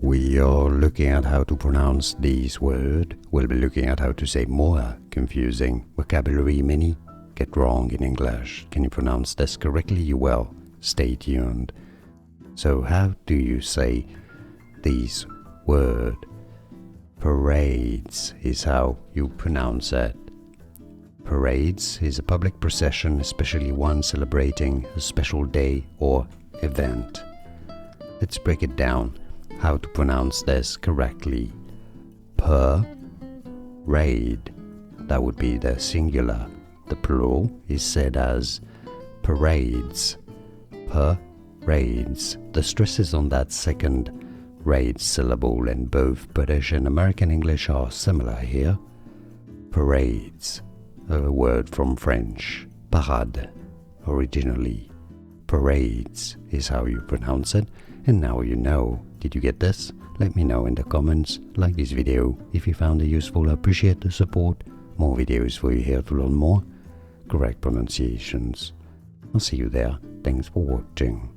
we are looking at how to pronounce this word. We'll be looking at how to say more confusing vocabulary many get wrong in English. Can you pronounce this correctly? You will. Stay tuned. So how do you say this word? Parades is how you pronounce it. Parades is a public procession, especially one celebrating a special day or event. Let's break it down. How to pronounce this correctly. Parade. That would be the singular. The plural is said as parades. Parades. The stress is on that second rade syllable, and both British and American English are similar here. Parades. A word from French. Parade. Originally. Parades is how you pronounce it, and now you know. Did you get this? Let me know in the comments. Like this video if you found it useful. I appreciate the support. More videos for you here to learn more correct pronunciations. I'll see you there. Thanks for watching.